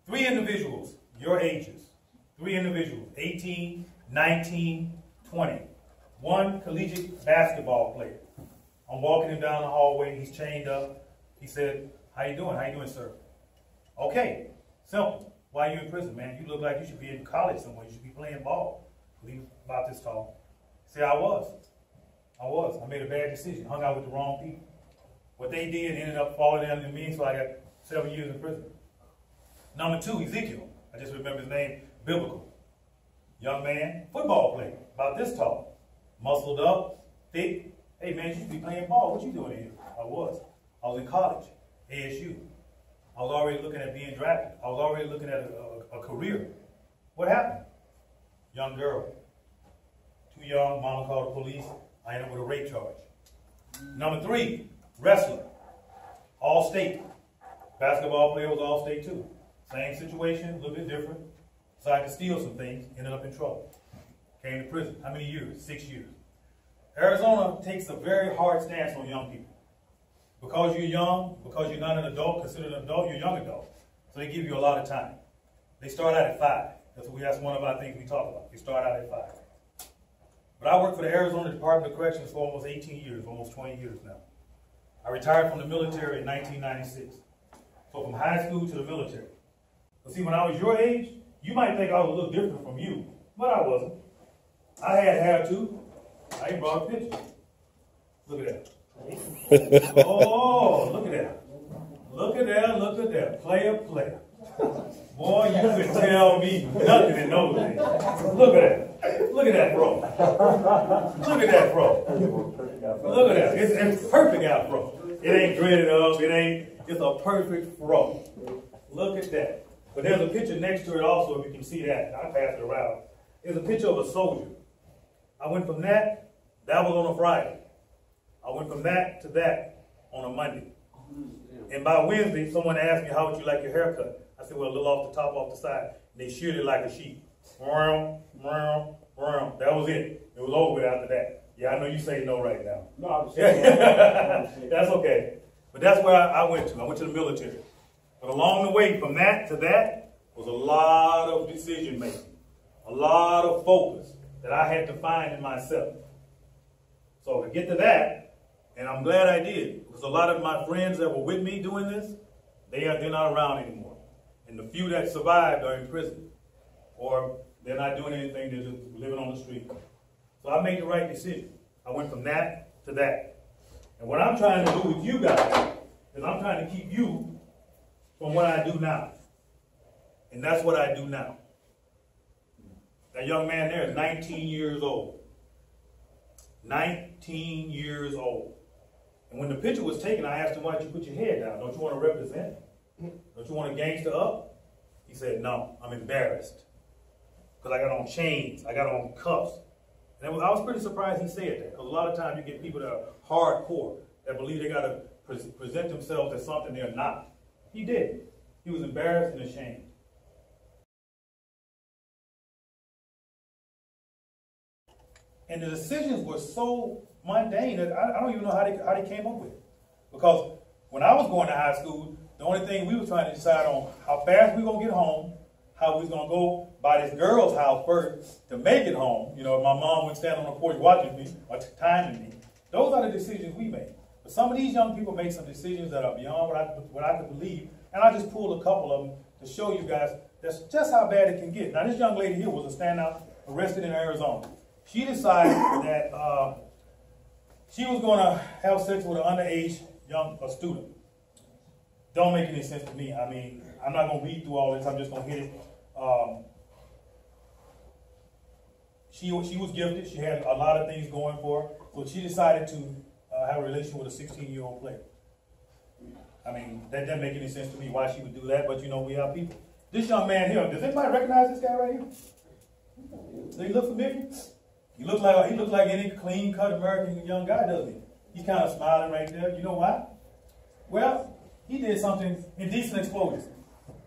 Three individuals, your ages. Three individuals, 18, 19, 20. One collegiate basketball player. I'm walking him down the hallway. He's chained up. He said, how you doing? How you doing, sir? Okay, simple. Why are you in prison, man? You look like you should be in college somewhere. You should be playing ball. He was about this tall. See, I was. I made a bad decision. Hung out with the wrong people. What they did ended up falling under me, so I got 7 years in prison. Number two, Ezekiel. I just remember his name, biblical. Young man, football player, about this tall. Muscled up, thick. Hey, man, you should be playing ball. What you doing here? I was in college, ASU. I was already looking at being drafted. I was already looking at a career. What happened? Young girl. Too young, mama called the police. I ended up with a rape charge. Number three, wrestler. All state. Basketball player was all state too. Same situation, a little bit different. Decided to steal some things, ended up in trouble. Came to prison. How many years? 6 years. Arizona takes a very hard stance on young people. Because you're young, because you're not an adult, considered an adult, you're a young adult. So they give you a lot of time. They start out at 5. That's one of our things we talk about. They start out at 5. But I worked for the Arizona Department of Corrections for almost 18 years, almost 20 years now. I retired from the military in 1996. So from high school to the military. But see, when I was your age, you might think I was a little different from you, but I wasn't. I had hair too. I even brought a picture. Look at that. Oh, look at that. Look at that, look at that. Player. Boy, you can tell me nothing in those days. Look at that. Look at that, bro. Look at that, bro. Look at that. It's perfect out, bro. It ain't dreaded up. It's a perfect fro. Look at that. But there's a picture next to it also, if you can see that. I passed it around. There's a picture of a soldier. I went from that was on a Friday. I went from that to that on a Monday. And by Wednesday, someone asked me, how would you like your haircut? I said, well, a little off the top, off the side. And they sheared it like a sheep. That was it. It was over with after that. Yeah, I know you say no right now. No, I'm saying that's okay. But that's where I went to. I went to the military. But along the way, from that to that, was a lot of decision making. A lot of focus that I had to find in myself. So to get to that, and I'm glad I did, because a lot of my friends that were with me doing this, they're not around anymore. And the few that survived are in prison. Or they're not doing anything, they're just living on the street. So I made the right decision. I went from that to that. And what I'm trying to do with you guys is I'm trying to keep you from what I do now. And that's what I do now. That young man there is 19 years old. 19 years old. And when the picture was taken, I asked him, why don't you put your head down? Don't you want to represent? Don't you want to gangster up? He said, no, I'm embarrassed. Because I got on chains. I got on cuffs. And I was pretty surprised he said that. Because a lot of times you get people that are hardcore, that believe they got to present themselves as something they're not. He did. He was embarrassed and ashamed. And the decisions were so mundane that I don't even know how they came up with it. Because when I was going to high school, the only thing we were trying to decide on how fast we were going to get home, how we was going to go by this girl's house first to make it home. You know, my mom would stand on the porch watching me or timing me. Those are the decisions we made. But some of these young people make some decisions that are beyond what I could believe. And I just pulled a couple of them to show you guys that's just how bad it can get. Now, this young lady here was a standout arrested in Arizona. She decided that she was going to have sex with an underage student. Don't make any sense to me. I mean, I'm not going to read through all this. I'm just going to hit it. She was gifted. She had a lot of things going for her. So she decided to have a relationship with a 16-year-old player. I mean, that doesn't make any sense to me why she would do that, but you know, we have people. This young man here, does anybody recognize this guy right here? Does he look familiar? He looks like any clean-cut American young guy, doesn't he? He's kind of smiling right there. You know why? Well, he did something, indecent exposure.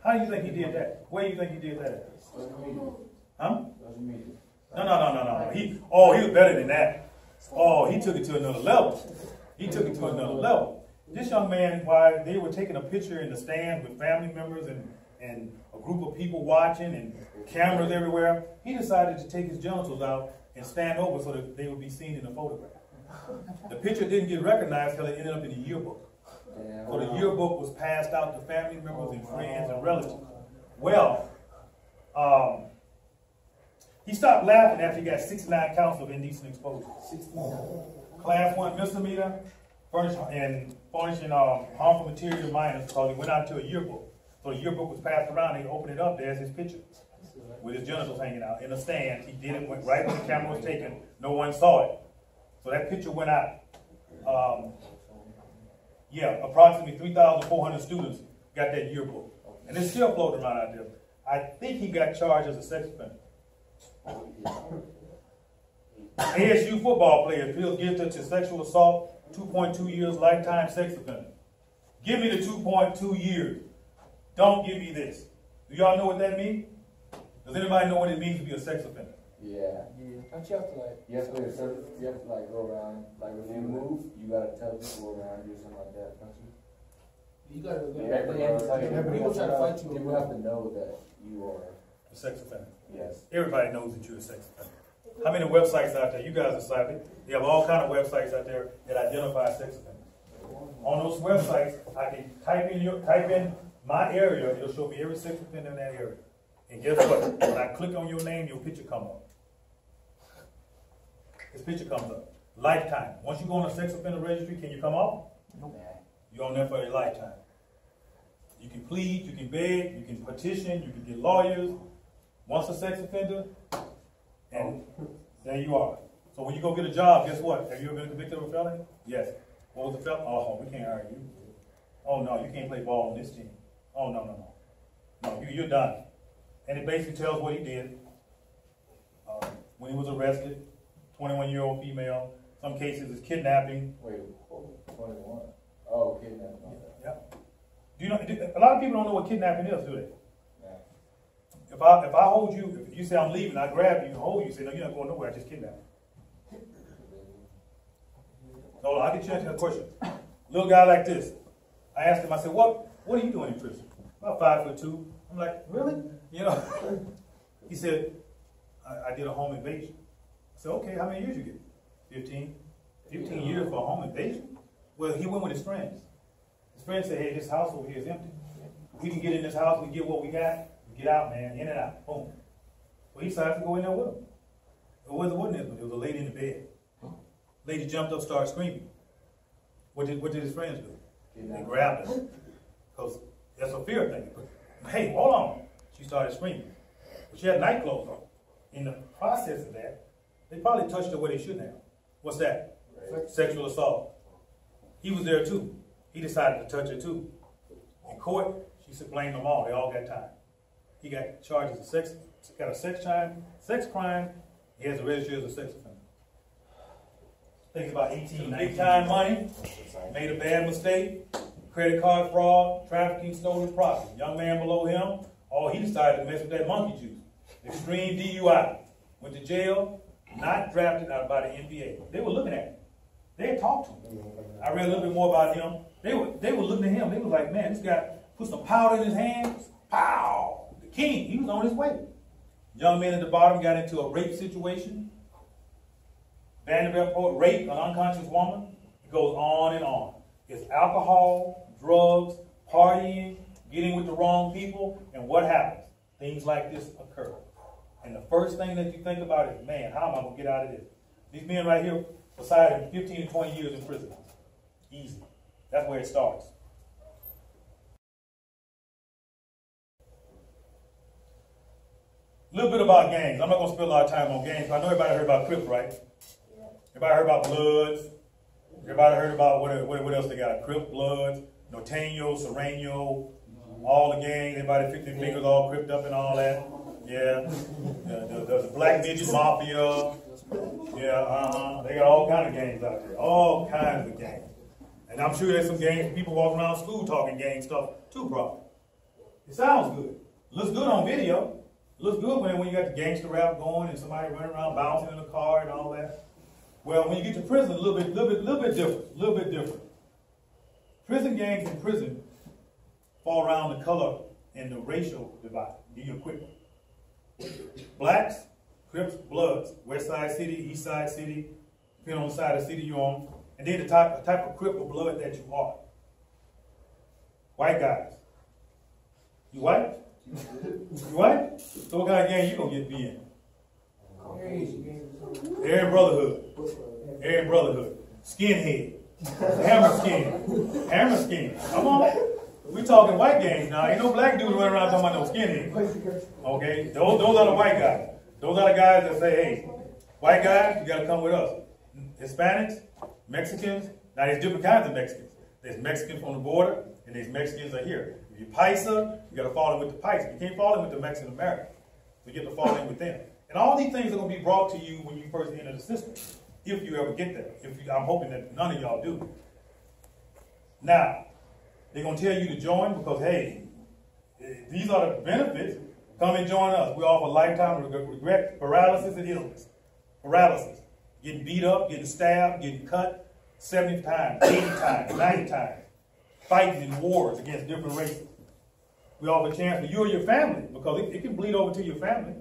How do you think he did that? Where do you think he did that? Huh? No. He was better than that. Oh, he took it to another level. He took it to another level. This young man, while they were taking a picture in the stand with family members and and a group of people watching and cameras everywhere, he decided to take his genitals out and stand over so that they would be seen in the photograph. The picture didn't get recognized until it ended up in the yearbook. So the yearbook was passed out to family members and friends and relatives. Well, he stopped laughing after he got 69 counts of indecent exposure. 69. Class 1 misdemeanor, furnishing harmful material to minors, because he went out to a yearbook. So the yearbook was passed around, and he opened it up, there's his picture with his genitals hanging out in a stand. He did it, went right when the camera was taken, no one saw it. So that picture went out. Yeah, approximately 3,400 students got that yearbook. And it's still floating around out there. I think he got charged as a sex offender. ASU football player feels guilty to sexual assault, 2.2 years lifetime sex offender. Give me the 2.2 years. Don't give me this. Do y'all know what that means? Does anybody know what it means to be a sex offender? Yeah. Don't you have to like? You have to like go around. Like when you move, you gotta tell them to go around, do something like that, don't you? You gotta. People try to fight you. People have to know that you are a sex offender. Yes. Everybody knows that you're a sex offender. How many websites out there? You guys are savvy. They have all kind of websites out there that identify sex offenders. On those websites, I can type in my area. It'll show me every sex offender in that area. And guess what? When I click on your name, your picture comes up. This picture comes up. Lifetime. Once you go on a sex offender registry, can you come off? No. You're on there for a lifetime. You can plead, you can beg, you can petition, you can get lawyers. Once a sex offender, and there you are. So when you go get a job, guess what? Have you ever been convicted of a felony? Yes. What was the felony? Oh, we can't hire you. Oh, no, you can't play ball on this team. Oh, no. No, you're done. And it basically tells what he did. When he was arrested, 21-year-old female. Some cases is kidnapping. Wait, 21. Oh, kidnapping. Yeah. Do you know? A lot of people don't know what kidnapping is, do they? Yeah. If I hold you, if you say I'm leaving, I grab you and hold you. Say no, you're not going nowhere. I just kidnapped you. So I can change that question. Little guy like this. I asked him. I said, "What are you doing in prison?" About 5'2". I'm like, "Really?" You know. He said, I did a home invasion. I said, "Okay, how many years you get?" 15. 15 years for a home invasion? Well, he went with his friends. His friends said, "Hey, this house over here is empty. We can get in this house, we get what we got, we get out, man, in and out, boom." So he decided to go in there with him. It wasn't him, it was a lady in the bed. Lady jumped up, started screaming. What did his friends do? They grabbed her. Because that's a fear thing. Hey, hold on. She started screaming. But she had night clothes on. In the process of that, they probably touched her where they shouldn't have. What's that? Right. Sexual assault. He was there too. He decided to touch her too. In court, she said blame them all. They all got time. He got charged as a sex crime. He has a registry as a sex offender. Thinks about 18, big time money, made a bad mistake, credit card fraud, trafficking, stolen property. Young man below him, he decided to mess with that monkey juice. Extreme DUI. Went to jail, not drafted out by the NBA. They were looking at him. They had talked to him. I read a little bit more about him. They were looking at him. They were like, man, this guy put some powder in his hands. Pow! The king, he was on his way. Young man at the bottom got into a rape situation. Vanderbilt Court, rape an unconscious woman. It goes on and on. It's alcohol, drugs, partying, getting with the wrong people, and what happens? Things like this occur. And the first thing that you think about is, man, how am I going to get out of this? These men right here, beside him, 15 to 20 years in prison. Easy. That's where it starts. A little bit about gangs. I'm not going to spend a lot of time on gangs. I know everybody heard about Crips, right? Yeah. Everybody heard about Bloods. Everybody heard about what else they got? Crips, Bloods, Norteño, Serrano, all the gangs. Everybody 50 fingers all cripped up and all that. Yeah. The Black Midget Mafia. Yeah, They got all kinds of gangs out there. All kinds of gangs. And I'm sure there's some gangs, people walking around school talking gang stuff too, probably. It sounds good. Looks good on video. Looks good when you got the gangster rap going and somebody running around bouncing in the car and all that. Well, when you get to prison, a little bit different. Prison gangs in prison fall around the color in the racial divide. Give you a quick one. Blacks, Crips, Bloods, West Side City, East Side City, depending on the side of the city you're on, and then the type of Crip or Blood that you are. White guys. You white? You white? So what kind of gang you gonna get be in? Aryan Brotherhood. Aryan Brotherhood. Skinhead. Hammer skin. Hammer skin. Come on. We talking white gangs now. Ain't no black dudes running around talking about no skinhead. Okay? Those are the white guys. Those are the guys that say, hey, white guys, you gotta come with us. Hispanics, Mexicans. Now there's different kinds of Mexicans. There's Mexicans on the border, and there's Mexicans are here. If you're Paisa, you gotta fall in with the Paisa. You can't fall in with the Mexican Americans. So you get to fall in with them. And all these things are gonna be brought to you when you first enter the system. If you ever get there. I'm hoping that none of y'all do. Now, they're going to tell you to join because, hey, these are the benefits. Come and join us. We offer lifetime regret, paralysis, and illness. Paralysis. Getting beat up, getting stabbed, getting cut 70 times, 80 times, 90 times. Fighting in wars against different races. We offer a chance for you or your family because it can bleed over to your family.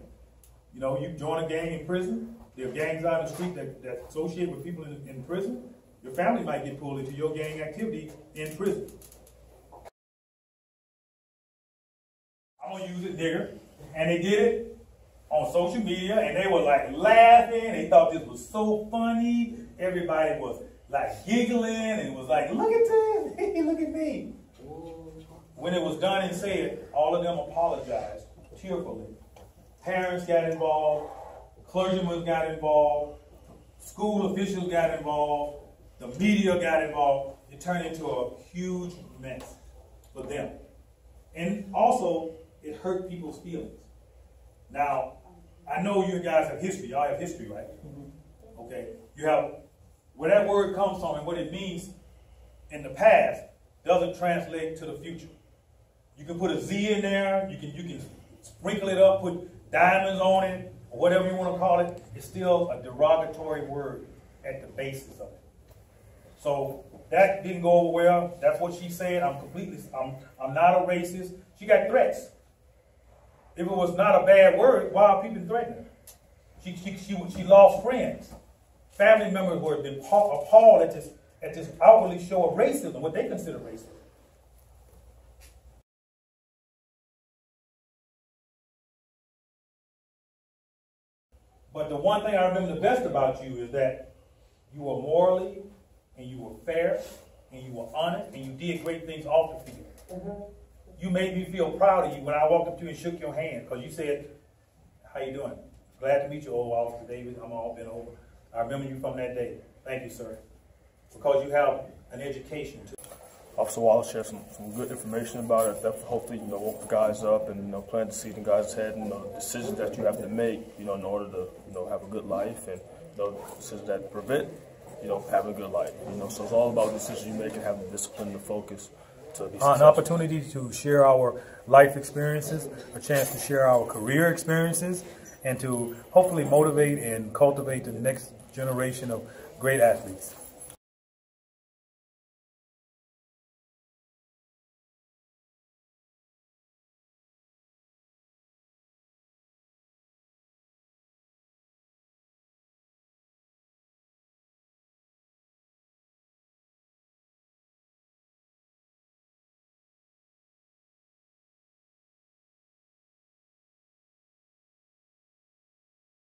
You know, you join a gang in prison. There are gangs out in the street that associate with people in prison. Your family might get pulled into your gang activity in prison. I'm going to use it, nigger. And they did it on social media, and they were like laughing. They thought this was so funny. Everybody was like giggling, and it was like, look at this. Look at me. When it was done and said, all of them apologized tearfully. Parents got involved. Clergymen got involved, school officials got involved, the media got involved. It turned into a huge mess for them. And also, it hurt people's feelings. Now, I know you guys have history. Y'all have history, right? Mm-hmm. Okay. You have, where that word comes from and what it means in the past doesn't translate to the future. You can put a Z in there. You can sprinkle it up, put diamonds on it, or whatever you want to call it, it's still a derogatory word at the basis of it. So that didn't go over well. That's what she said. I'm not a racist. She got threats. If it was not a bad word, why are people threatening her? She lost friends. Family members were appalled at this outwardly show of racism, what they consider racism. But the one thing I remember the best about you is that you were morally, and you were fair, and you were honest, and you did great things off the field. Mm-hmm. You made me feel proud of you when I walked up to you and shook your hand, because you said, how you doing? Glad to meet you, old Officer David. I'm all been over. I remember you from that day. Thank you, sir. Because you have an education too. Officer Wallace shared some good information about it. That hopefully, woke the guys up and, plant the seed in guys' head and, decisions that you have to make, in order to, have a good life and, decisions that prevent, having a good life. So it's all about decisions you make and having the discipline to focus to be successful. An opportunity to share our life experiences, a chance to share our career experiences, and to hopefully motivate and cultivate the next generation of great athletes.